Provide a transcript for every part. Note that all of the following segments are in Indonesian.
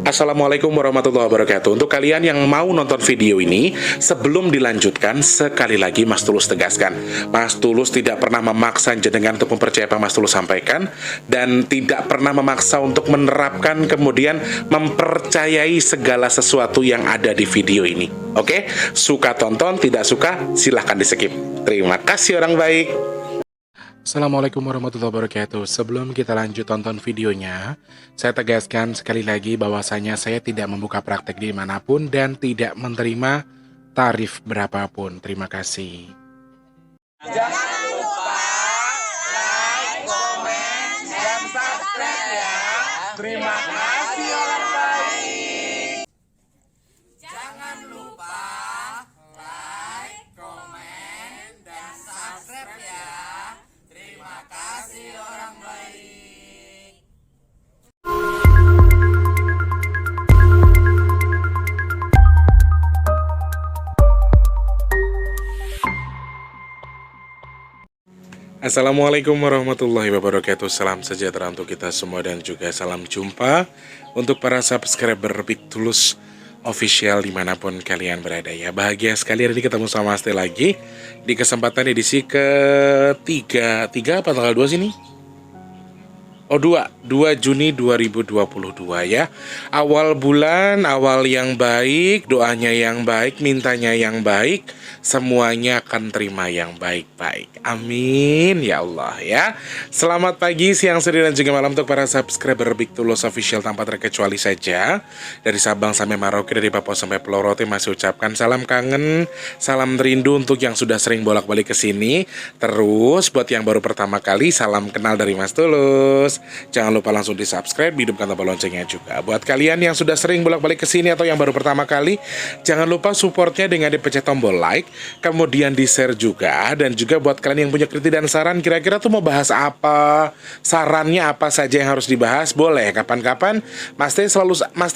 Assalamualaikum warahmatullahi wabarakatuh. Untuk kalian yang mau nonton video ini, sebelum dilanjutkan, sekali lagi Mas Tulus tegaskan, Mas Tulus tidak pernah memaksa jenengan untuk mempercayai apa Mas Tulus sampaikan, dan tidak pernah memaksa untuk menerapkan kemudian mempercayai segala sesuatu yang ada di video ini. Oke? Suka tonton, tidak suka silahkan di skip. Terima kasih orang baik. Assalamualaikum warahmatullahi wabarakatuh. Sebelum kita lanjut tonton videonya, saya tegaskan sekali lagi bahwasanya saya tidak membuka praktek dimanapun dan tidak menerima tarif berapapun. Terima kasih. Jangan lupa like, komen, dan subscribe ya. Terima kasih orang baik. Jangan lupa like, komen, dan subscribe ya. Terima kasih orang baik. Assalamualaikum warahmatullahi wabarakatuh. Salam sejahtera untuk kita semua dan juga salam jumpa untuk para subscriber Big Tulus Official dimanapun kalian berada ya. Bahagia sekali hari ini ketemu sama Mas Teh lagi di kesempatan edisi ketiga apa tanggal 2 sini? Oh 2 Juni 2022 ya. Awal bulan, awal yang baik, doanya yang baik, mintanya yang baik, semuanya akan terima yang baik-baik. Amin ya Allah ya. Selamat pagi, siang, sore, dan juga malam untuk para subscriber Big Tulus Official tanpa terkecuali saja. Dari Sabang sampai Merauke, dari Papua sampai Pulau Rote masih ucapkan salam kangen, salam rindu untuk yang sudah sering bolak-balik ke sini. Terus buat yang baru pertama kali, salam kenal dari Mas Tulus. Jangan lupa langsung di subscribe, hidupkan tombol loncengnya juga. Buat kalian yang sudah sering bolak-balik ke sini atau yang baru pertama kali, jangan lupa supportnya dengan dipencet tombol like, kemudian di share juga. Dan juga buat kalian yang punya kritik dan saran, kira-kira tuh mau bahas apa, sarannya apa saja yang harus dibahas, boleh kapan-kapan. Mas Teh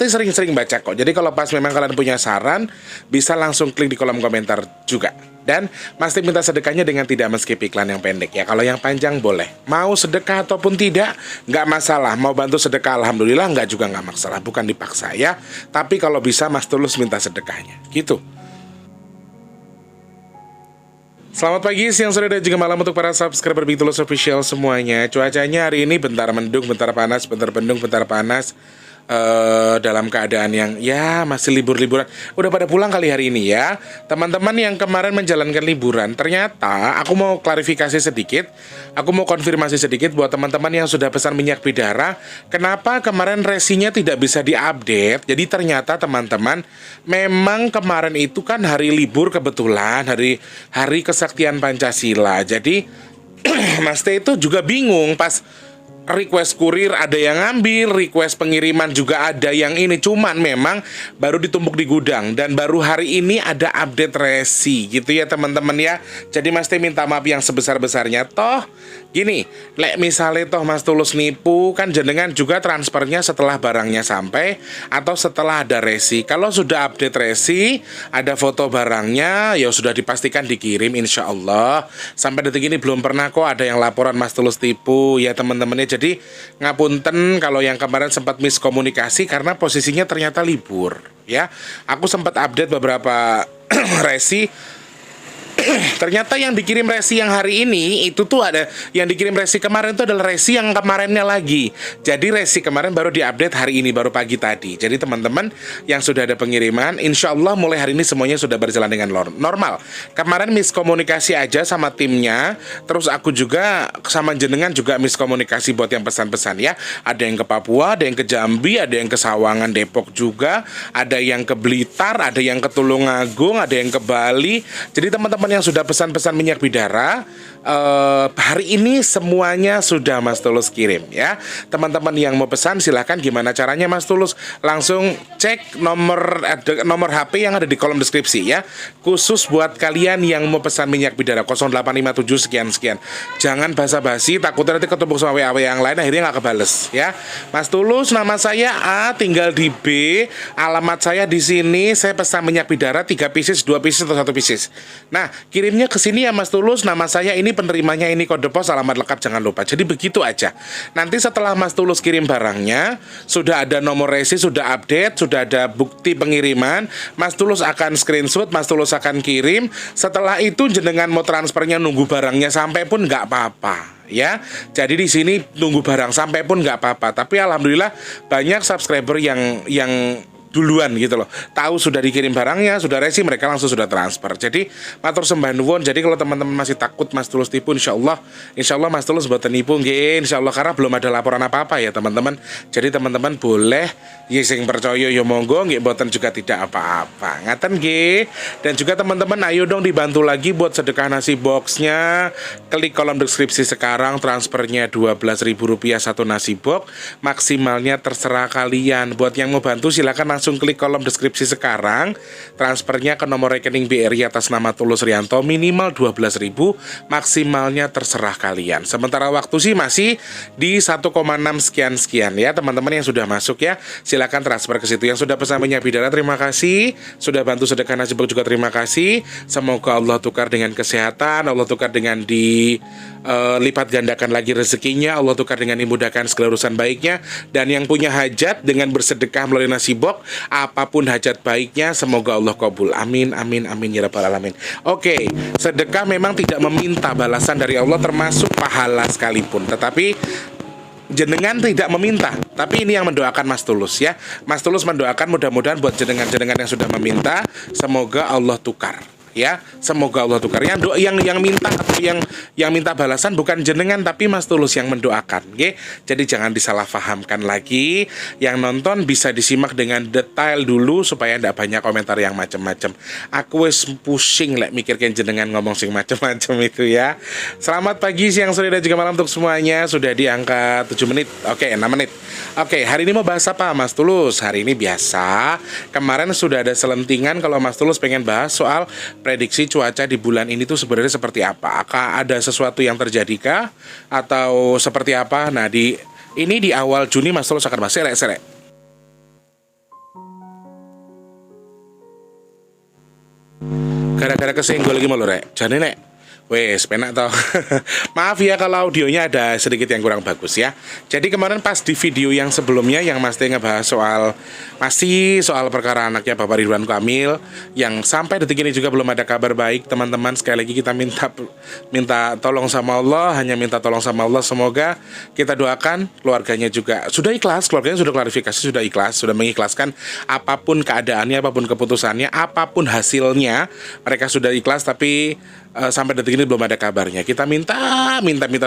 sering-sering baca kok. Jadi kalau pas memang kalian punya saran, bisa langsung klik di kolom komentar juga. Dan Mas Teh minta sedekahnya dengan tidak men-skip iklan yang pendek ya. Kalau yang panjang boleh. Mau sedekah ataupun tidak, nggak masalah. Mau bantu sedekah alhamdulillah, nggak juga nggak masalah. Bukan dipaksa ya. Tapi kalau bisa Mas Tulus minta sedekahnya. Gitu. Selamat pagi, siang, sore, dan juga malam untuk para subscriber Big Tulus Official semuanya. Cuacanya hari ini bentar mendung, bentar panas, bentar mendung, bentar panas. Dalam keadaan yang ya masih libur-liburan. Udah pada pulang kali hari ini ya. Teman-teman yang kemarin menjalankan liburan, ternyata aku mau klarifikasi sedikit. Aku mau konfirmasi sedikit buat teman-teman yang sudah pesan minyak bidara, kenapa kemarin resinya tidak bisa diupdate. Jadi ternyata teman-teman, memang kemarin itu kan hari libur kebetulan, hari kesaktian Pancasila. Jadi Mas Teh itu juga bingung pas request kurir ada yang ngambil, request pengiriman juga ada yang ini. Cuman memang baru ditumpuk di gudang dan baru hari ini ada update resi gitu ya teman-teman ya. Jadi Mas Teh minta maaf yang sebesar-besarnya. Toh gini, lek misalnya toh Mas Tulus nipu, kan jenengan juga transfernya setelah barangnya sampai atau setelah ada resi. Kalau sudah update resi, ada foto barangnya, ya sudah dipastikan dikirim insya Allah. Sampai detik ini belum pernah kok ada yang laporan Mas Tulus tipu ya teman-temannya. Jadi ngapunten kalau yang kemarin sempat miskomunikasi karena posisinya ternyata libur ya. Aku sempat update beberapa resi. Ternyata yang dikirim resi yang hari ini itu tuh ada yang dikirim resi kemarin itu adalah resi yang kemarinnya lagi. Jadi resi kemarin baru diupdate hari ini, baru pagi tadi. Jadi teman-teman yang sudah ada pengiriman, insya Allah mulai hari ini semuanya sudah berjalan dengan normal. Kemarin miskomunikasi aja sama timnya. Terus aku juga sama jenengan juga miskomunikasi buat yang pesan-pesan ya. Ada yang ke Papua, ada yang ke Jambi, ada yang ke Sawangan, Depok juga, ada yang ke Blitar, ada yang ke Tulungagung, ada yang ke Bali. Jadi teman-teman yang sudah pesan-pesan minyak bidara, hari ini semuanya sudah Mas Tulus kirim ya. Teman-teman yang mau pesan silahkan, gimana caranya Mas Tulus? Langsung cek nomor HP yang ada di kolom deskripsi ya. Khusus buat kalian yang mau pesan minyak bidara 0857 sekian-sekian. Jangan basa-basi, takutnya nanti ketemu sama WA yang lain akhirnya nggak kebales ya. Mas Tulus, nama saya A, tinggal di B, alamat saya di sini, saya pesan minyak bidara 3 pieces, 2 pieces atau 1 pieces. Nah, kirimnya ke sini ya Mas Tulus, nama saya ini penerimanya ini kode pos, alamat lengkap jangan lupa. Jadi begitu aja. Nanti setelah Mas Tulus kirim barangnya, sudah ada nomor resi, sudah update, sudah ada bukti pengiriman, Mas Tulus akan screenshot, Mas Tulus akan kirim. Setelah itu jenengan mau transfernya nunggu barangnya sampai pun nggak apa-apa ya. Jadi di sini nunggu barang sampai pun nggak apa-apa. Tapi alhamdulillah banyak subscriber yang duluan gitu loh, tahu sudah dikirim barangnya, sudah resi, mereka langsung sudah transfer. Jadi matur sembah nuwun. Jadi kalau teman-teman masih takut Mas Tulus tipu, insya Allah Mas Tulus buat nipu nggih, insya Allah, karena belum ada laporan apa-apa ya teman-teman. Jadi teman-teman boleh ya, sing percaya ya monggo nggih, boten juga tidak apa-apa, ngaten nggih. Dan juga teman-teman ayo dong dibantu lagi buat sedekah nasi boxnya. Klik kolom deskripsi sekarang, transfernya Rp12.000 satu nasi box, maksimalnya terserah kalian. Buat yang mau bantu silakan langsung klik kolom deskripsi sekarang, transfernya ke nomor rekening BRI atas nama Tulus Rianto, minimal 12.000, maksimalnya terserah kalian. Sementara waktu sih masih di 1,6 sekian ya teman-teman yang sudah masuk ya, silakan transfer ke situ. Yang sudah pesan minyak bidara terima kasih, sudah bantu sedekah nasi box juga terima kasih. Semoga Allah tukar dengan kesehatan, Allah tukar dengan lipat gandakan lagi rezekinya, Allah tukar dengan dimudahkan segala urusan baiknya. Dan yang punya hajat dengan bersedekah melalui nasi box, apapun hajat baiknya semoga Allah kabul. Amin amin amin ya rabbal alamin. Oke, sedekah memang tidak meminta balasan dari Allah termasuk pahala sekalipun, tetapi jenengan tidak meminta, tapi ini yang mendoakan Mas Tulus ya. Mas Tulus mendoakan mudah-mudahan buat jenengan-jenengan yang sudah meminta, semoga Allah tukar ya, semoga Allah tukar. Yang minta atau yang minta balasan bukan jenengan tapi Mas Tulus yang mendoakan, oke? Jadi jangan disalahpahamkan lagi. Yang nonton bisa disimak dengan detail dulu supaya tidak banyak komentar yang macam-macam. Aku wis pusing mikirkan jenengan ngomong sing macam-macam itu ya. Selamat pagi, siang, sore dan juga malam untuk semuanya. Sudah di angka 7 menit. Oke, 6 menit. Oke, hari ini mau bahas apa Mas Tulus? Hari ini biasa. Kemarin sudah ada selentingan kalau Mas Tulus pengen bahas soal prediksi cuaca di bulan ini tuh sebenarnya seperti apa? Apakah ada sesuatu yang terjadikah atau seperti apa? Nah, di awal Juni Mas Tulus akan bahas serek. Gara-gara kesenggol lagi mau rek. Jane nek wes penak toh. Maaf ya kalau audionya ada sedikit yang kurang bagus ya. Jadi kemarin pas di video yang sebelumnya yang Mas Teh ngebahas masih soal perkara anaknya Bapak Ridwan Kamil yang sampai detik ini juga belum ada kabar baik. Teman-teman, sekali lagi kita minta tolong sama Allah, hanya minta tolong sama Allah. Semoga kita doakan keluarganya juga sudah ikhlas, keluarganya sudah klarifikasi, sudah ikhlas, sudah mengikhlaskan apapun keadaannya, apapun keputusannya, apapun hasilnya, mereka sudah ikhlas. Tapi sampai detik ini belum ada kabarnya. Kita minta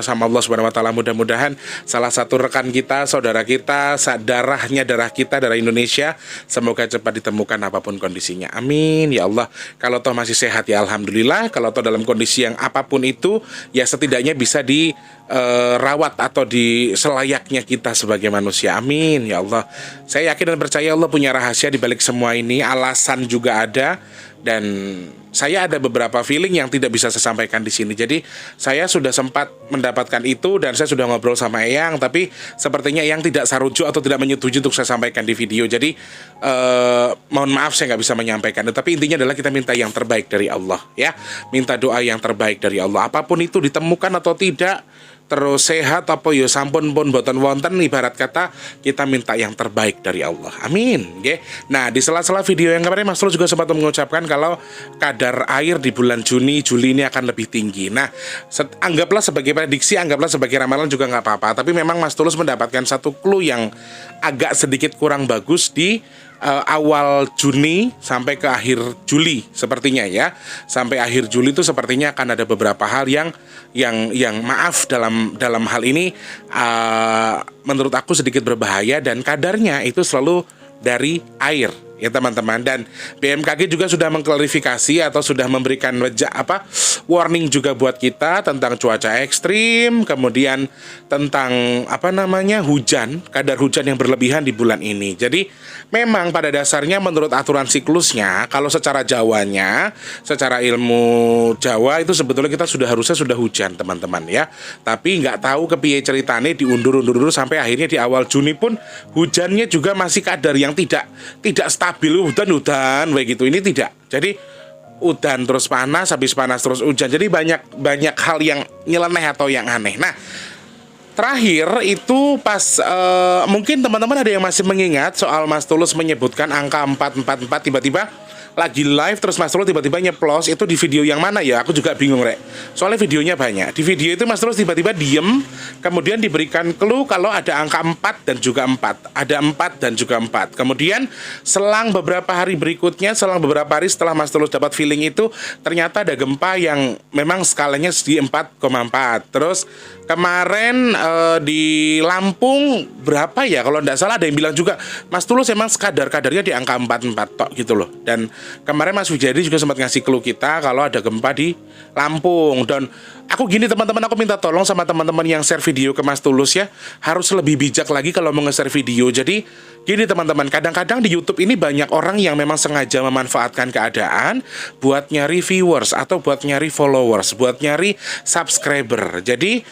sama Allah Subhanahu wa taala, mudah-mudahan salah satu rekan kita, saudara kita, darah kita, darah Indonesia, semoga cepat ditemukan apapun kondisinya. Amin ya Allah. Kalau toh masih sehat ya alhamdulillah. Kalau toh dalam kondisi yang apapun itu ya setidaknya bisa dirawat atau di selayaknya kita sebagai manusia. Amin ya Allah. Saya yakin dan percaya Allah punya rahasia di balik semua ini, alasan juga ada. Dan saya ada beberapa feeling yang tidak bisa saya sampaikan di sini. Jadi saya sudah sempat mendapatkan itu dan saya sudah ngobrol sama Eyang, tapi sepertinya Eyang tidak sarujuk atau tidak menyetujui untuk saya sampaikan di video. Jadi mohon maaf saya nggak bisa menyampaikan. Tapi intinya adalah kita minta yang terbaik dari Allah ya. Minta doa yang terbaik dari Allah. Apapun itu ditemukan atau tidak, terus sehat apa ya sampun pun boten wonten, ibarat kata kita minta yang terbaik dari Allah. Amin. Oke. Nah, di sela-sela video yang kemarin Mas Tulus juga sempat mengucapkan kalau kadar air di bulan Juni, Juli ini akan lebih tinggi. Nah, anggaplah sebagai prediksi, anggaplah sebagai ramalan juga nggak apa-apa. Tapi memang Mas Tulus mendapatkan satu clue yang agak sedikit kurang bagus di awal Juni sampai ke akhir Juli sepertinya ya. Sampai akhir Juli itu sepertinya akan ada beberapa hal yang maaf dalam hal ini menurut aku sedikit berbahaya dan kadarnya itu selalu dari air ya teman-teman. Dan BMKG juga sudah mengklarifikasi atau sudah memberikan warning juga buat kita tentang cuaca ekstrim, kemudian tentang hujan, kadar hujan yang berlebihan di bulan ini. Jadi memang pada dasarnya menurut aturan siklusnya, kalau secara Jawanya, secara ilmu Jawa itu sebetulnya kita harusnya sudah hujan teman-teman ya. Tapi nggak tahu kepiye ceritane diundur sampai akhirnya di awal Juni pun hujannya juga masih kadar yang tidak stabil, hutan begitu. Ini tidak. Jadi udan terus panas, habis panas terus hujan. Jadi banyak hal yang nyeleneh atau yang aneh. Nah, terakhir itu pas mungkin teman-teman ada yang masih mengingat soal Mas Tulus menyebutkan angka 444, tiba-tiba lagi live terus Mas Tulus tiba-tiba nyeplos. Itu di video yang mana ya? Aku juga bingung, Rek. Soalnya videonya banyak. Di video itu Mas Tulus tiba-tiba diem, kemudian diberikan clue kalau ada angka 4 dan juga 4. Ada 4 dan juga 4. Kemudian selang beberapa hari berikutnya, selang beberapa hari setelah Mas Tulus dapat feeling itu, ternyata ada gempa yang memang skalanya di 4,4. Terus kemarin di Lampung berapa ya? Kalau tidak salah ada yang bilang juga Mas Tulus emang kadarnya di angka 44 tok gitu loh. Dan kemarin Mas Wijadi juga sempat ngasih clue kita kalau ada gempa di Lampung. Dan aku gini teman-teman, aku minta tolong sama teman-teman yang share video ke Mas Tulus ya, harus lebih bijak lagi kalau mau nge-share video. Jadi gini teman-teman, kadang-kadang di YouTube ini banyak orang yang memang sengaja memanfaatkan keadaan buat nyari viewers atau buat nyari followers, buat nyari subscriber. Jadi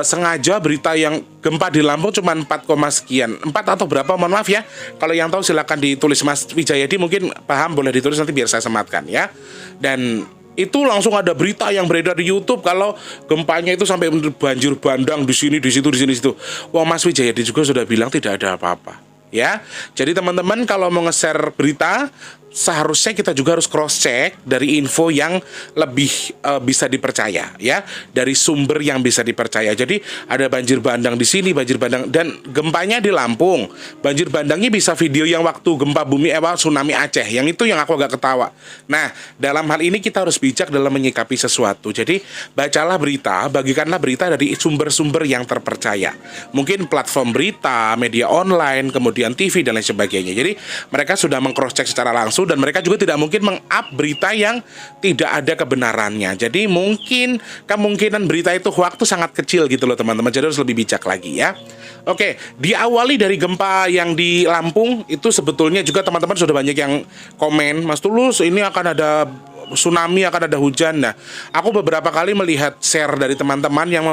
sengaja berita yang gempa di Lampung cuma 4, sekian, 4 atau berapa, mohon maaf ya. Kalau yang tahu silakan ditulis. Mas Wijayadi mungkin paham, boleh ditulis nanti biar saya sematkan ya. Dan itu langsung ada berita yang beredar di YouTube kalau gempanya itu sampai banjir bandang di sini, di situ, di sini, di situ. Wah, Mas Wijayadi juga sudah bilang tidak ada apa-apa. Ya, jadi teman-teman kalau mau nge-share berita, seharusnya kita juga harus cross check dari info yang lebih bisa dipercaya ya, dari sumber yang bisa dipercaya. Jadi ada banjir bandang di sini, banjir bandang, dan gempanya di Lampung. Banjir bandangnya bisa video yang waktu gempa bumi tsunami Aceh. Yang itu yang aku agak ketawa. Nah, dalam hal ini kita harus bijak dalam menyikapi sesuatu. Jadi bacalah berita, bagikanlah berita dari sumber-sumber yang terpercaya. Mungkin platform berita, media online, kemudian TV dan lain sebagainya. Jadi mereka sudah meng-cross check secara langsung, dan mereka juga tidak mungkin meng-up berita yang tidak ada kebenarannya. Jadi mungkin kemungkinan berita itu hoax itu sangat kecil gitu loh teman-teman. Jadi harus lebih bijak lagi ya. Oke, diawali dari gempa yang di Lampung itu sebetulnya juga teman-teman sudah banyak yang komen, Mas Tulus ini akan ada tsunami, akan ada hujan. Nah, aku beberapa kali melihat share dari teman-teman yang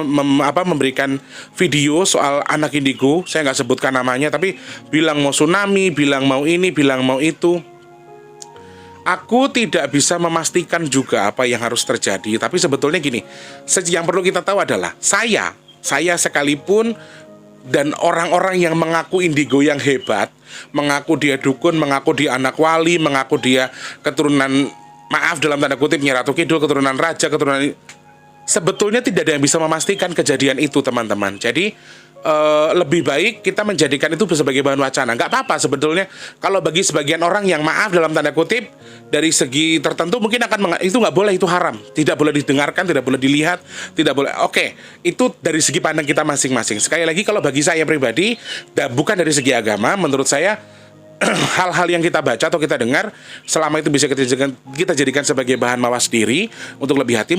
memberikan video soal anak indigo. Saya nggak sebutkan namanya, tapi bilang mau tsunami, bilang mau ini, bilang mau itu. Aku tidak bisa memastikan juga apa yang harus terjadi. Tapi sebetulnya gini, yang perlu kita tahu adalah saya sekalipun, dan orang-orang yang mengaku indigo yang hebat, mengaku dia dukun, mengaku dia anak wali, mengaku dia keturunan, maaf dalam tanda kutip, Nyi Ratu Kidul, keturunan raja, keturunan, sebetulnya tidak ada yang bisa memastikan kejadian itu teman-teman. Jadi lebih baik kita menjadikan itu sebagai bahan wacana. Nggak apa-apa sebetulnya kalau bagi sebagian orang yang, maaf dalam tanda kutip, dari segi tertentu mungkin akan itu nggak boleh, itu haram, tidak boleh didengarkan, tidak boleh dilihat, tidak boleh. Oke, itu dari segi pandang kita masing-masing. Sekali lagi kalau bagi saya pribadi, bukan dari segi agama, menurut saya hal-hal yang kita baca atau kita dengar selama itu bisa kita jadikan sebagai bahan mawas diri untuk lebih hati-hati,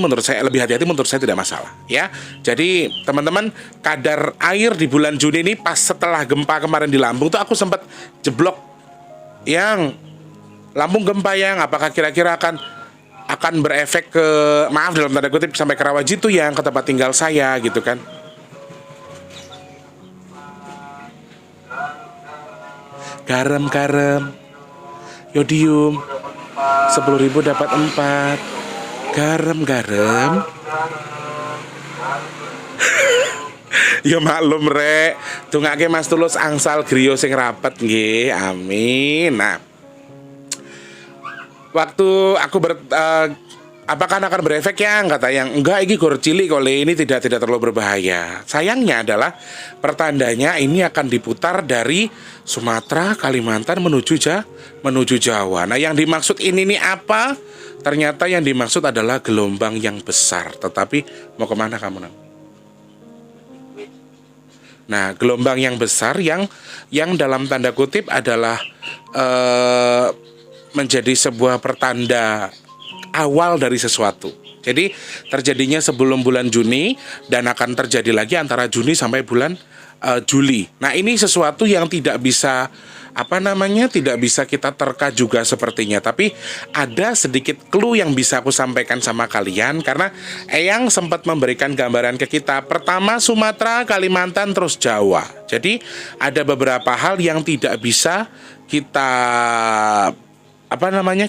menurut saya tidak masalah ya. Jadi teman-teman, kadar air di bulan Juni ini pas setelah gempa kemarin di Lampung tuh aku sempat jeblok yang Lampung gempa yang apakah kira-kira akan berefek ke, maaf dalam tanda kutip, sampai ke Rawajitu yang ke tempat tinggal saya gitu kan. Garam yodium 10.000 dapat 4. Garam ya maklum rek, dongake Mas Tulus angsal griya sing rapet nggih, amin. Nah, waktu aku apakah akan berefek yang kata yang enggak, ini gor cilik kole, ini tidak terlalu berbahaya. Sayangnya adalah pertandanya ini akan diputar dari Sumatera, Kalimantan menuju Jawa. Nah, yang dimaksud ini nih apa? Ternyata yang dimaksud adalah gelombang yang besar. Tetapi mau kemana kamu nang? Nah, gelombang yang besar yang dalam tanda kutip adalah menjadi sebuah pertanda awal dari sesuatu. Jadi terjadinya sebelum bulan Juni dan akan terjadi lagi antara Juni sampai bulan Juli. Nah, ini sesuatu yang tidak bisa tidak bisa kita terka juga sepertinya. Tapi ada sedikit clue yang bisa aku sampaikan sama kalian karena Eyang sempat memberikan gambaran ke kita. Pertama Sumatera, Kalimantan, terus Jawa. Jadi ada beberapa hal yang tidak bisa kita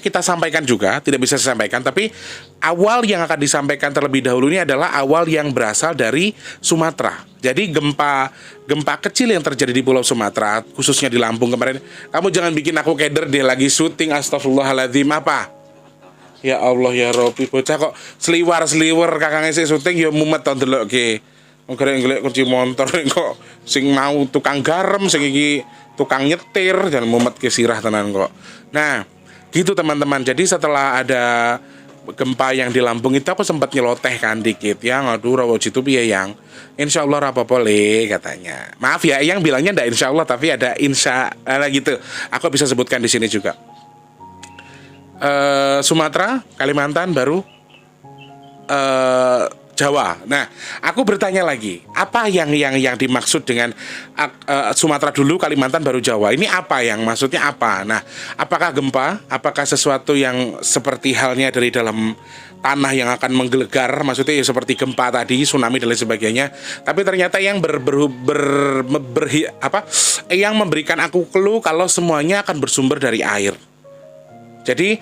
kita sampaikan juga, tidak bisa saya sampaikan, tapi awal yang akan disampaikan terlebih dahulu ini adalah awal yang berasal dari Sumatera. Jadi gempa kecil yang terjadi di Pulau Sumatera, khususnya di Lampung kemarin. Kamu jangan bikin aku keder deh, lagi syuting, astagfirullahaladzim, apa? Ya Allah ya Robbi, bocah kok seliwar kakangnya sih syuting ya mumet to ndelokke. Ngelek kunci motor kok sing mau tukang garam, sing iki tukang nyetir, jangan mumet ke sirah tenan kok. Nah, gitu teman-teman. Jadi setelah ada gempa yang di Lampung itu aku sempat nyeloteh kan dikit ya, ngaduh rawo jitu piye yang insya Allah apa-apa le katanya. Maaf ya, yang bilangnya ndak insya Allah tapi ada insya gitu. Aku bisa sebutkan di sini juga. Sumatera, Kalimantan, baru Jawa. Nah, aku bertanya lagi, apa yang dimaksud dengan Sumatera dulu, Kalimantan, baru Jawa? Ini apa yang maksudnya apa? Nah, apakah gempa? Apakah sesuatu yang seperti halnya dari dalam tanah yang akan menggelegar? Maksudnya ya seperti gempa tadi, tsunami dan lain sebagainya. Tapi ternyata yang yang memberikan aku clue kalau semuanya akan bersumber dari air. Jadi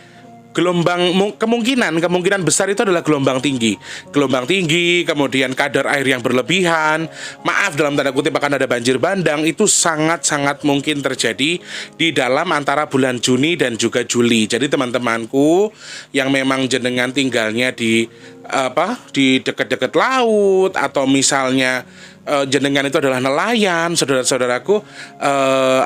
kemungkinan besar itu adalah gelombang tinggi, kemudian kadar air yang berlebihan. Maaf, dalam tanda kutip akan ada banjir bandang. Itu sangat-sangat mungkin terjadi di dalam antara bulan Juni dan juga Juli. Jadi teman-temanku yang memang jenengan tinggalnya di dekat-dekat laut, atau misalnya jenengan itu adalah nelayan, saudara-saudaraku,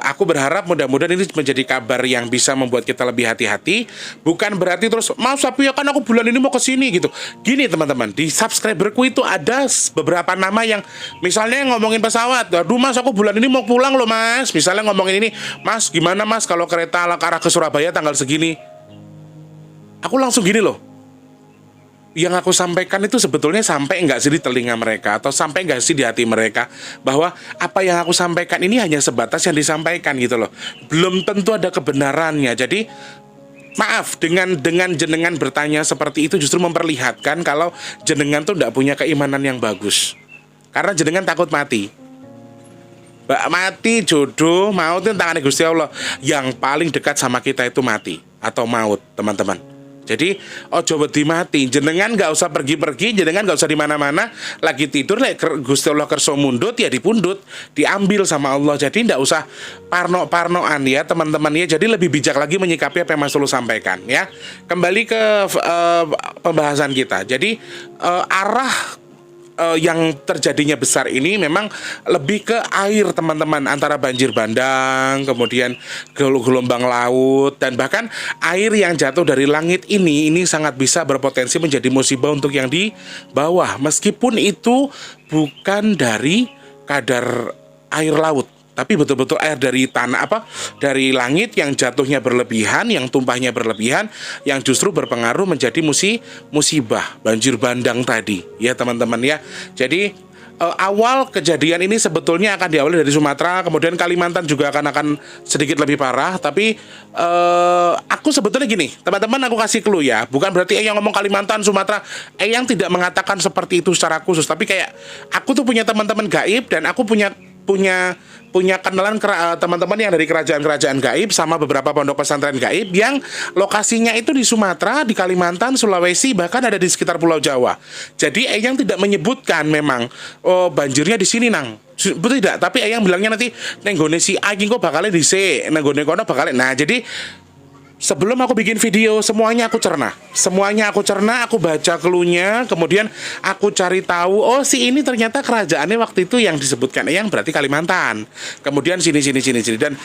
aku berharap mudah-mudahan ini menjadi kabar yang bisa membuat kita lebih hati-hati. Bukan berarti terus, maaf tapi ya kan aku bulan ini mau ke sini gitu. Gini teman-teman, di subscriberku itu ada beberapa nama yang misalnya ngomongin pesawat. Aduh mas, aku bulan ini mau pulang loh mas. Misalnya ngomongin ini, mas gimana mas kalau kereta arah ke Surabaya tanggal segini. Aku langsung gini loh, yang aku sampaikan itu sebetulnya sampai enggak sih di telinga mereka, atau sampai enggak sih di hati mereka, bahwa apa yang aku sampaikan ini hanya sebatas yang disampaikan gitu loh, belum tentu ada kebenarannya. Jadi maaf, dengan jenengan bertanya seperti itu justru memperlihatkan kalau jenengan tuh enggak punya keimanan yang bagus, karena jenengan takut mati. Mati, jodoh, maut itu tangannya Gusti Allah. Yang paling dekat sama kita itu mati atau maut, teman-teman. Jadi ojo wedi mati, jenengan nggak usah pergi-pergi, jenengan nggak usah di mana-mana. Lagi tidur, Gusti Allah kerso mundut ya dipundut, diambil sama Allah. Jadi nggak usah parno-parnoan ya teman-teman ya. Jadi lebih bijak lagi menyikapi apa yang Mas Lulu sampaikan ya. Kembali ke pembahasan kita. Jadi arah yang terjadinya besar ini memang lebih ke air teman-teman, antara banjir bandang, kemudian gelombang laut, dan bahkan air yang jatuh dari langit ini sangat bisa berpotensi menjadi musibah untuk yang di bawah, meskipun itu bukan dari kadar air laut, tapi betul-betul air dari tanah, dari langit yang jatuhnya berlebihan, yang tumpahnya berlebihan, yang justru berpengaruh menjadi musibah banjir bandang tadi ya teman-teman ya. Jadi awal kejadian ini sebetulnya akan diawali dari Sumatera, kemudian Kalimantan juga akan sedikit lebih parah. Tapi aku sebetulnya gini teman-teman, aku kasih clue ya, bukan berarti yang ngomong Kalimantan, Sumatera, yang tidak mengatakan seperti itu secara khusus, tapi kayak aku tuh punya teman-teman gaib, dan aku punya kenalan teman-teman yang dari kerajaan-kerajaan gaib sama beberapa pondok pesantren gaib yang lokasinya itu di Sumatera, di Kalimantan, Sulawesi, bahkan ada di sekitar Pulau Jawa. Jadi Eyang tidak menyebutkan memang banjirnya di sini nang, betul tidak, tapi Eyang bilangnya nanti nenggone si Aing kok bakalnya dhisik, nenggone kono bakalnya. Nah, jadi sebelum aku bikin video, semuanya aku cerna, aku baca clue-nya, kemudian aku cari tahu, oh si ini ternyata kerajaannya waktu itu yang disebutkan yang berarti Kalimantan, kemudian sini, dan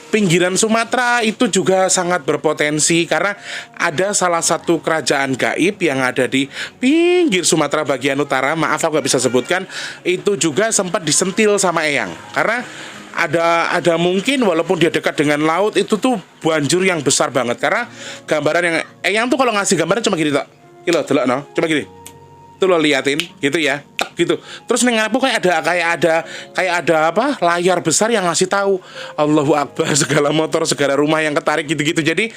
pinggiran Sumatera itu juga sangat berpotensi karena ada salah satu kerajaan gaib yang ada di pinggir Sumatera bagian utara, maaf aku gak bisa sebutkan, itu juga sempat disentil sama Eyang karena ada mungkin walaupun dia dekat dengan laut itu tuh banjir yang besar banget. Karena gambaran yang tuh kalau ngasih gambaran cuma gini tak, gitu delok no, cuma gini tuh lo liatin gitu ya, gitu. Terus neng aku kayak ada layar besar yang ngasih tahu Allahu Akbar, segala motor, segala rumah yang ketarik gitu-gitu. Jadi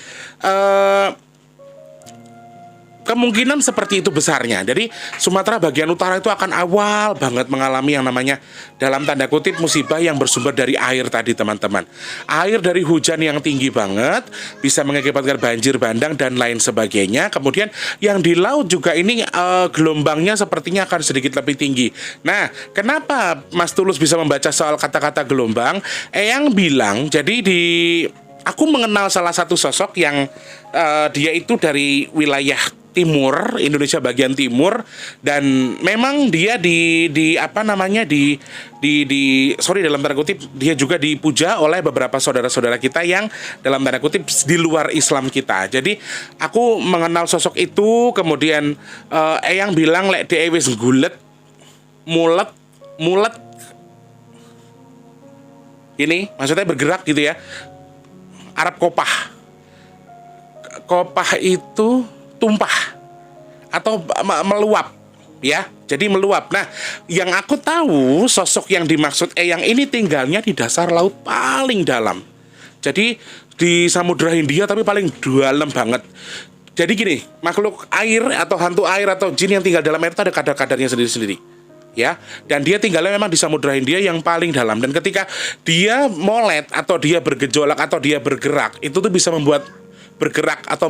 kemungkinan seperti itu besarnya. Jadi Sumatera bagian utara itu akan awal banget mengalami yang namanya dalam tanda kutip musibah yang bersumber dari air tadi teman-teman. Air dari hujan yang tinggi banget bisa mengakibatkan banjir bandang dan lain sebagainya. Kemudian yang di laut juga ini gelombangnya sepertinya akan sedikit lebih tinggi. Nah, kenapa Mas Tulus bisa membaca soal kata-kata gelombang? Eyang bilang jadi aku mengenal salah satu sosok yang dia itu dari wilayah timur Indonesia bagian timur, dan memang dia sorry dalam tanda kutip dia juga dipuja oleh beberapa saudara-saudara kita yang dalam tanda kutip di luar Islam kita. Jadi aku mengenal sosok itu, kemudian Eyang bilang lek dhek wis gulet mulet ini maksudnya bergerak gitu ya, Arab kopah itu tumpah atau meluap ya, jadi meluap. Nah, yang aku tahu sosok yang dimaksud Eyang ini tinggalnya di dasar laut paling dalam, jadi di Samudra Hindia tapi paling dalam banget. Jadi gini, makhluk air atau hantu air atau jin yang tinggal dalam air itu ada kadar-kadarnya sendiri-sendiri ya, dan dia tinggalnya memang di Samudra Hindia yang paling dalam, dan ketika dia molet atau dia bergejolak atau dia bergerak itu tuh bisa bergerak atau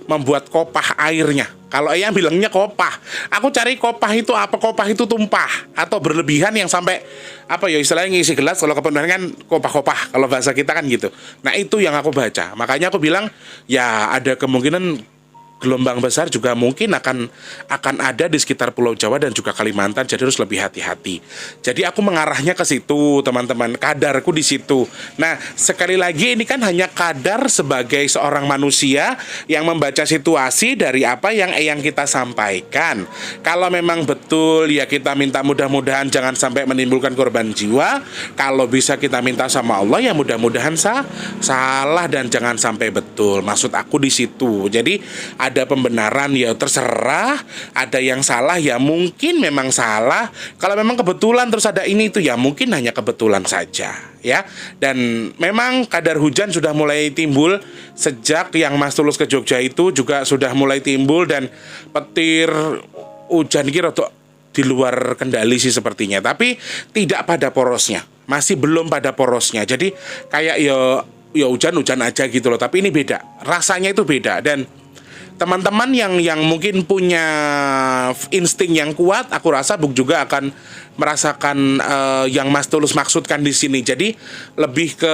membuat kopah airnya. Kalau Eyang bilangnya kopah, aku cari kopah itu apa? Kopah itu tumpah atau berlebihan yang sampai apa ya istilahnya ngisi gelas. Kalau kepenuhan kan kopah-kopah kalau bahasa kita kan gitu. Nah, itu yang aku baca. Makanya aku bilang ya ada kemungkinan gelombang besar juga mungkin akan ada di sekitar Pulau Jawa dan juga Kalimantan, jadi harus lebih hati-hati. Jadi aku mengarahnya ke situ, teman-teman. Kadarku di situ. Nah, sekali lagi ini kan hanya kadar sebagai seorang manusia yang membaca situasi dari apa yang Eyang kita sampaikan. Kalau memang betul ya kita minta mudah-mudahan jangan sampai menimbulkan korban jiwa. Kalau bisa kita minta sama Allah ya mudah-mudahan salah dan jangan sampai betul. Maksud aku di situ. Jadi ada pembenaran ya terserah, ada yang salah ya mungkin memang salah. Kalau memang kebetulan terus ada ini itu ya mungkin hanya kebetulan saja ya. Dan memang kadar hujan sudah mulai timbul sejak yang Mas Tulus ke Jogja itu juga sudah mulai timbul, dan petir hujan kira tuh di luar kendali sih sepertinya, tapi tidak pada porosnya, masih belum pada porosnya. Jadi kayak ya hujan-hujan aja gitu loh, tapi ini beda, rasanya itu beda. Dan teman-teman yang mungkin punya insting yang kuat, aku rasa Buk juga akan merasakan yang Mas Tulus maksudkan di sini. Jadi lebih ke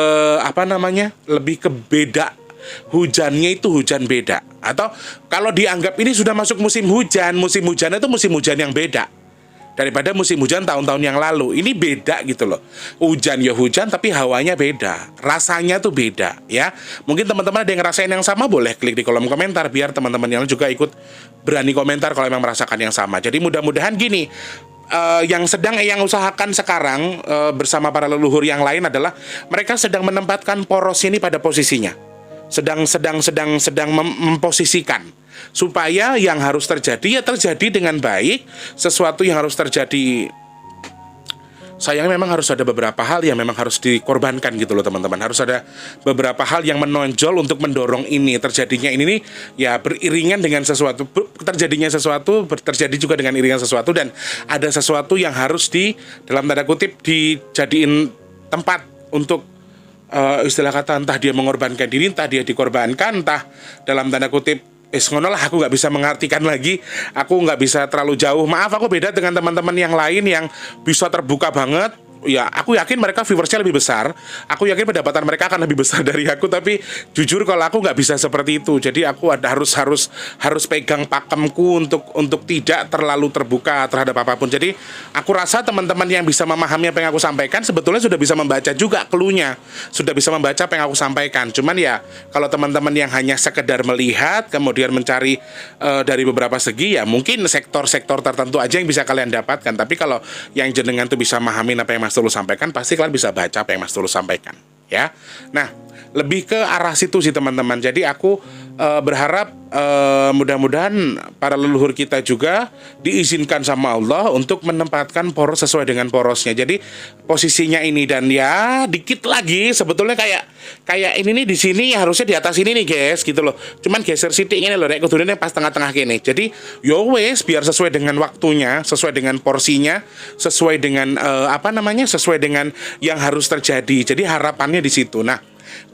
lebih ke beda. Hujannya itu hujan beda. Atau kalau dianggap ini sudah masuk musim hujan itu musim hujan yang beda daripada musim hujan tahun-tahun yang lalu. Ini beda gitu loh. Hujan ya hujan, tapi hawanya beda, rasanya tuh beda ya. Mungkin teman-teman ada yang ngerasain yang sama, boleh klik di kolom komentar biar teman-teman yang juga ikut berani komentar kalau memang merasakan yang sama. Jadi mudah-mudahan gini, yang sedang Eyang usahakan sekarang bersama para leluhur yang lain adalah mereka sedang menempatkan poros ini pada posisinya, sedang memposisikan supaya yang harus terjadi ya terjadi dengan baik. Sesuatu yang harus terjadi, sayangnya memang harus ada beberapa hal yang memang harus dikorbankan gitu loh teman-teman. Harus ada beberapa hal yang menonjol untuk mendorong ini terjadinya ini nih ya, beriringan dengan sesuatu, terjadinya sesuatu terjadi juga dengan iringan sesuatu, dan ada sesuatu yang harus dalam tanda kutip dijadiin tempat untuk istilah kata entah dia mengorbankan diri, entah dia dikorbankan, entah dalam tanda kutip ngono lah, aku nggak bisa mengartikan lagi, aku nggak bisa terlalu jauh. Maaf, aku beda dengan teman-teman yang lain yang bisa terbuka banget. Ya, aku yakin mereka viewersnya lebih besar. Aku yakin pendapatan mereka akan lebih besar dari aku. Tapi jujur kalau aku nggak bisa seperti itu. Jadi aku harus pegang pakemku untuk tidak terlalu terbuka terhadap apapun. Jadi aku rasa teman-teman yang bisa memahami apa yang aku sampaikan sebetulnya sudah bisa membaca juga clue-nya, sudah bisa membaca apa yang aku sampaikan. Cuman ya kalau teman-teman yang hanya sekedar melihat kemudian mencari dari beberapa segi, ya mungkin sektor-sektor tertentu aja yang bisa kalian dapatkan. Tapi kalau yang jenengan tuh bisa memahami apa yang Mas Tulus sampaikan, pasti kalian bisa baca apa yang Mas Tulus sampaikan ya. Nah, lebih ke arah situ sih teman-teman. Jadi aku berharap mudah-mudahan para leluhur kita juga diizinkan sama Allah untuk menempatkan poros sesuai dengan porosnya. Jadi posisinya ini dan ya dikit lagi sebetulnya kayak ini nih di sini harusnya di atas ini nih guys gitu loh. Cuman geser sithik ini loh rek kudune pas tengah-tengah kene. Jadi yo wes biar sesuai dengan waktunya, sesuai dengan porsinya, sesuai dengan sesuai dengan yang harus terjadi. Jadi harapannya di situ. Nah,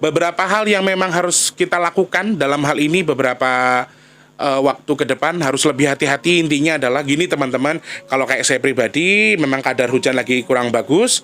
beberapa hal yang memang harus kita lakukan dalam hal ini beberapa waktu ke depan harus lebih hati-hati. Intinya adalah gini teman-teman, kalau kayak saya pribadi memang kadar hujan lagi kurang bagus,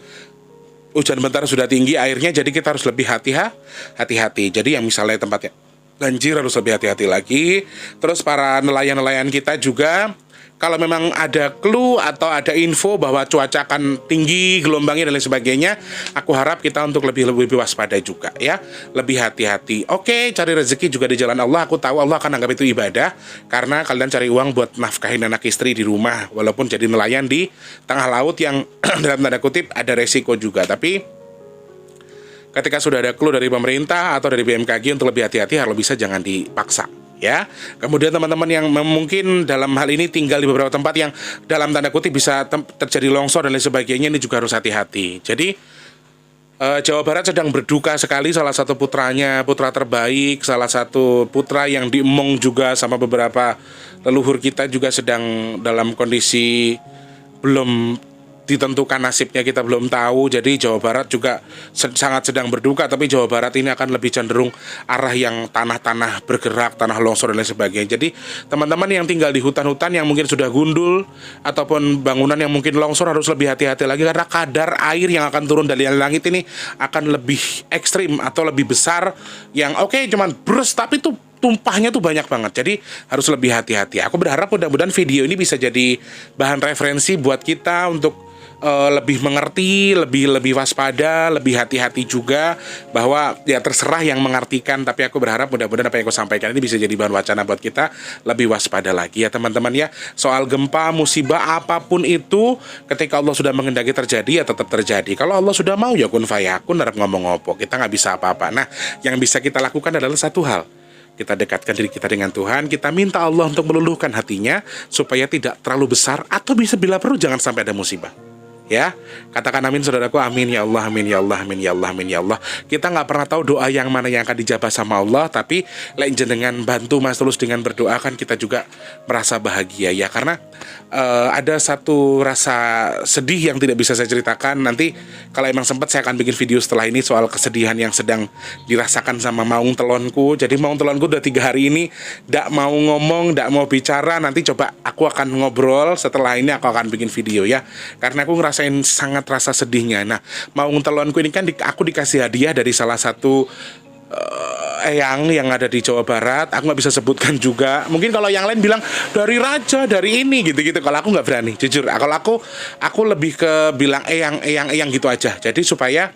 hujan bentar sudah tinggi airnya, jadi kita harus lebih hati-hati. Jadi yang misalnya tempatnya banjir harus lebih hati-hati lagi. Terus para nelayan-nelayan kita juga, kalau memang ada clue atau ada info bahwa cuaca akan tinggi, gelombangnya dan lain sebagainya, aku harap kita untuk lebih waspada juga ya, lebih hati-hati. Oke, cari rezeki juga di jalan Allah. Aku tahu Allah akan anggap itu ibadah, karena kalian cari uang buat nafkahin anak istri di rumah, walaupun jadi nelayan di tengah laut yang dalam tanda kutip ada resiko juga. Tapi ketika sudah ada clue dari pemerintah atau dari BMKG untuk lebih hati-hati, harus bisa jangan dipaksa. Ya, kemudian teman-teman yang mungkin dalam hal ini tinggal di beberapa tempat yang dalam tanda kutip bisa terjadi longsor dan lain sebagainya, ini juga harus hati-hati. Jadi Jawa Barat sedang berduka sekali, salah satu putranya, putra terbaik, salah satu putra yang diemong juga sama beberapa leluhur kita juga sedang dalam kondisi belum ditentukan nasibnya, kita belum tahu. Jadi Jawa Barat juga sangat sedang berduka, tapi Jawa Barat ini akan lebih cenderung arah yang tanah-tanah bergerak, tanah longsor dan lain sebagainya. Jadi teman-teman yang tinggal di hutan-hutan yang mungkin sudah gundul ataupun bangunan yang mungkin longsor harus lebih hati-hati lagi, karena kadar air yang akan turun dari langit ini akan lebih ekstrim atau lebih besar, yang cuman brus tapi tuh tumpahnya tuh banyak banget. Jadi harus lebih hati-hati. Aku berharap mudah-mudahan video ini bisa jadi bahan referensi buat kita untuk lebih mengerti, lebih waspada, lebih hati-hati juga, bahwa ya terserah yang mengartikan, tapi aku berharap mudah-mudahan apa yang aku sampaikan ini bisa jadi bahan wacana buat kita lebih waspada lagi ya teman-teman ya. Soal gempa, musibah apapun itu, ketika Allah sudah menghendaki terjadi ya tetap terjadi. Kalau Allah sudah mau ya kun fayakun, harap ngomong opo, kita nggak bisa apa-apa. Nah, yang bisa kita lakukan adalah satu hal. Kita dekatkan diri kita dengan Tuhan, kita minta Allah untuk meluluhkan hatinya supaya tidak terlalu besar, atau bisa bila perlu jangan sampai ada musibah. Ya, katakan amin saudaraku, amin ya Allah, amin ya Allah, amin ya Allah, amin ya Allah. Kita nggak pernah tahu doa yang mana yang akan dijabah sama Allah, tapi lain jenengan bantu Mas Tulus dengan berdoa, kan kita juga merasa bahagia ya. Karena ada satu rasa sedih yang tidak bisa saya ceritakan. Nanti kalau emang sempat saya akan bikin video setelah ini soal kesedihan yang sedang dirasakan sama maung telonku. Jadi maung telonku udah 3 hari ini nggak mau ngomong, nggak mau bicara. Nanti coba aku akan ngobrol setelah ini, aku akan bikin video ya, karena aku ngerasain sangat rasa sedihnya. Nah, maung telonku ini kan aku dikasih hadiah dari salah satu eyang yang ada di Jawa Barat. Aku nggak bisa sebutkan juga. Mungkin kalau yang lain bilang dari raja, dari ini gitu-gitu. Kalau aku nggak berani, jujur. Kalau aku lebih ke bilang eyang gitu aja. Jadi supaya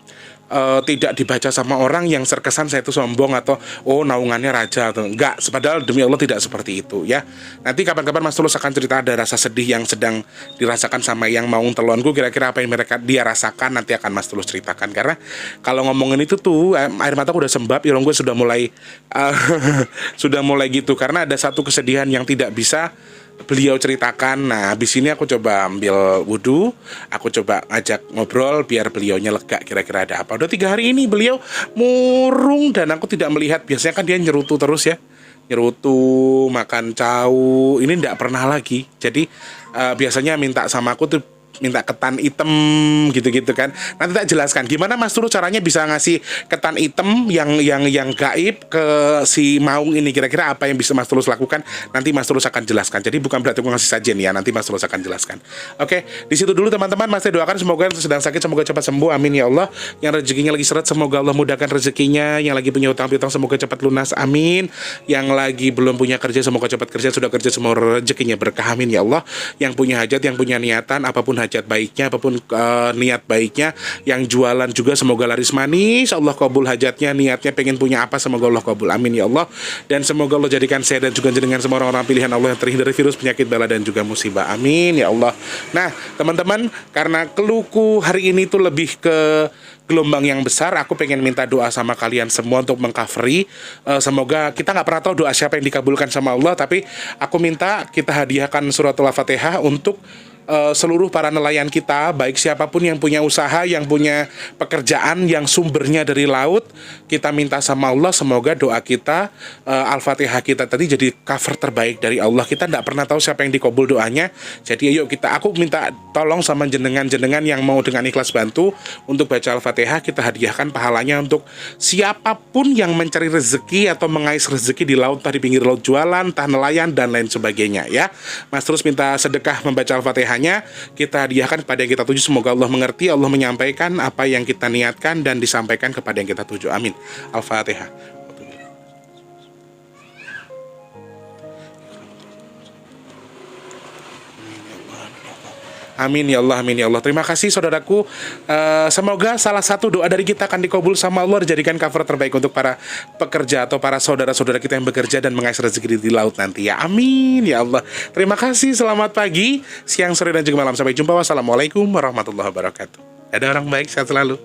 tidak dibaca sama orang yang terkesan saya itu sombong atau naungannya raja atau enggak. Padahal demi Allah tidak seperti itu ya. Nanti kapan-kapan Mas Tulus akan cerita ada rasa sedih yang sedang dirasakan sama yang maung telonku, kira-kira apa yang dia rasakan, nanti akan Mas Tulus ceritakan. Karena kalau ngomongin itu tuh air mataku udah sembab, irung gue sudah mulai sudah mulai gitu, karena ada satu kesedihan yang tidak bisa beliau ceritakan. Nah, habis ini aku coba ambil wudhu, aku coba ajak ngobrol biar beliaunya lega, kira-kira ada apa. Udah 3 hari ini beliau murung dan aku tidak melihat. Biasanya kan dia nyerutu terus ya, nyerutu, makan cau. Ini tidak pernah lagi. Jadi biasanya minta sama aku tuh minta ketan hitam gitu-gitu kan. Nanti tak jelaskan gimana Mas Tulus caranya bisa ngasih ketan hitam yang gaib ke si maung ini, kira-kira apa yang bisa Mas Tulus lakukan. Nanti Mas Tulus akan jelaskan. Jadi bukan berarti aku ngasih sajen ya, nanti Mas Tulus akan jelaskan. Oke, di situ dulu teman-teman. Mas doakan semoga yang sedang sakit semoga cepat sembuh, amin ya Allah. Yang rezekinya lagi seret semoga Allah mudahkan rezekinya. Yang lagi punya utang piutang semoga cepat lunas, amin. Yang lagi belum punya kerja semoga cepat kerja, sudah kerja semoga rezekinya berkah, amin ya Allah. Yang punya hajat, yang punya niatan apapun hajat baiknya apapun niat baiknya. Yang jualan juga semoga laris manis, Allah kabul hajatnya, niatnya pengen punya apa semoga Allah kabul, amin ya Allah. Dan semoga Allah jadikan saya dan juga jenengan semua orang-orang pilihan Allah yang terhindar dari virus, penyakit, bala dan juga musibah, amin ya Allah. Nah teman-teman, karena keluhku hari ini tuh lebih ke gelombang yang besar, aku pengen minta doa sama kalian semua untuk mengcovery. Semoga kita nggak pernah tahu doa siapa yang dikabulkan sama Allah, tapi aku minta kita hadiahkan suratul Al-Fatihah untuk seluruh para nelayan kita, baik siapapun yang punya usaha, yang punya pekerjaan yang sumbernya dari laut. Kita minta sama Allah semoga doa kita, Al-Fatihah kita tadi jadi cover terbaik dari Allah. Kita tidak pernah tahu siapa yang dikabul doanya. Jadi ayo aku minta tolong sama jenengan-jenengan yang mau dengan ikhlas bantu untuk baca Al-Fatihah, kita hadiahkan pahalanya untuk siapapun yang mencari rezeki atau mengais rezeki di laut, entah di pinggir laut jualan, entah nelayan dan lain sebagainya ya. Mas terus minta sedekah membaca Al-Fatihah, kita hadiahkan kepada yang kita tuju. Semoga Allah mengerti, Allah menyampaikan apa yang kita niatkan dan disampaikan kepada yang kita tuju, amin. Al-Fatihah. Amin ya Allah, amin ya Allah. Terima kasih saudaraku. Semoga salah satu doa dari kita akan dikabul sama Allah, dijadikan cover terbaik untuk para pekerja atau para saudara-saudara kita yang bekerja dan mengais rezeki di laut nanti ya. Amin ya Allah. Terima kasih. Selamat pagi, siang, sore dan juga malam. Sampai jumpa. Wassalamualaikum warahmatullahi wabarakatuh. Ada orang baik, sehat selalu.